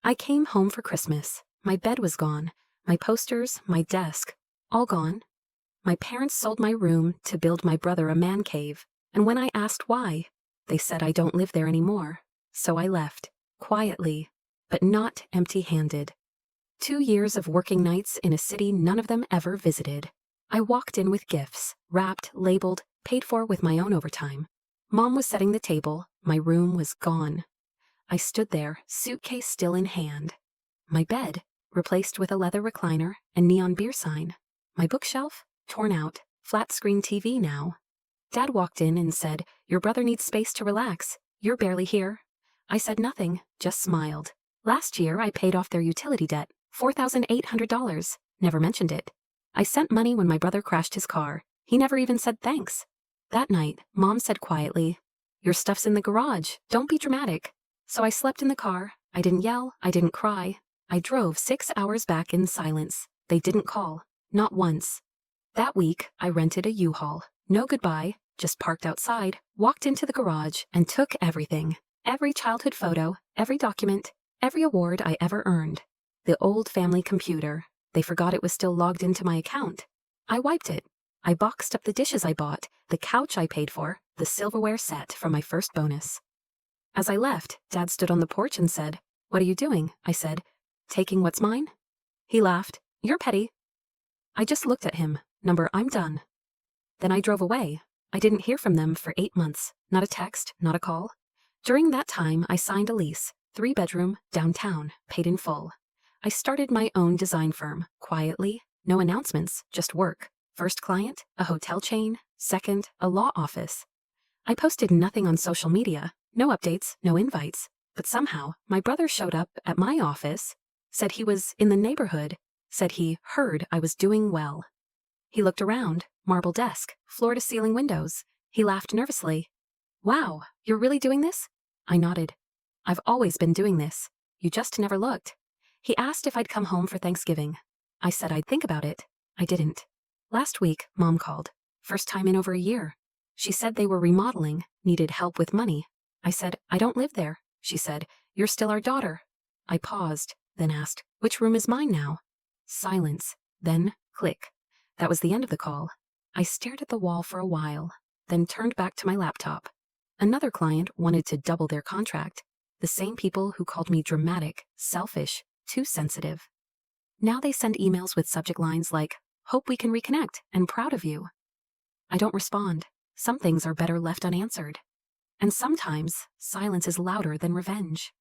I came home for Christmas. My bed was gone. My posters, my desk, all gone. My parents sold my room to build my brother a man cave, and when I asked why, they said I don't live there anymore. So I left, quietly, but not empty-handed. 2 years of working nights in a city none of them ever visited. I walked in with gifts, wrapped, labeled, paid for with my own overtime. Mom was setting the table. My room was gone. I stood there, suitcase still in hand. My bed, replaced with a leather recliner and neon beer sign. My bookshelf, torn out, flat-screen TV now. Dad walked in and said, "Your brother needs space to relax. You're barely here." I said nothing, just smiled. Last year I paid off their utility debt, $4,800. Never mentioned it. I sent money when my brother crashed his car. He never even said thanks. That night, Mom said quietly, "Your stuff's in the garage. Don't be dramatic." So I slept in the car. I didn't yell. I didn't cry. I drove 6 hours back in silence. They didn't call. Not once. That week, I rented a U-Haul. No goodbye, just parked outside, walked into the garage, and took everything. Every childhood photo, every document, every award I ever earned. The old family computer. They forgot it was still logged into my account. I wiped it. I boxed up the dishes I bought, the couch I paid for, the silverware set from my first bonus. As I left, Dad stood on the porch and said, "What are you doing?" I said, "Taking what's mine?" He laughed. "You're petty." I just looked at him. I'm done. Then I drove away. I didn't hear from them for 8 months. Not a text, not a call. During that time, I signed a lease, 3-bedroom, downtown, paid in full. I started my own design firm, quietly, no announcements, just work. First client, a hotel chain. Second, a law office. I posted nothing on social media, no updates, no invites. But somehow, my brother showed up at my office, said he was in the neighborhood, said he heard I was doing well. He looked around, marble desk, floor-to-ceiling windows. He laughed nervously. "Wow, you're really doing this?" I nodded. "I've always been doing this. You just never looked." He asked if I'd come home for Thanksgiving. I said I'd think about it. I didn't. Last week, Mom called. First time in over a year. She said they were remodeling, needed help with money. I said, "I don't live there." She said, "You're still our daughter." I paused, then asked, "Which room is mine now?" Silence. Then, click. That was the end of the call. I stared at the wall for a while, then turned back to my laptop. Another client wanted to double their contract. The same people who called me dramatic, selfish, too sensitive. Now they send emails with subject lines like, "Hope we can reconnect," and "Proud of you." I don't respond. Some things are better left unanswered. And sometimes, silence is louder than revenge.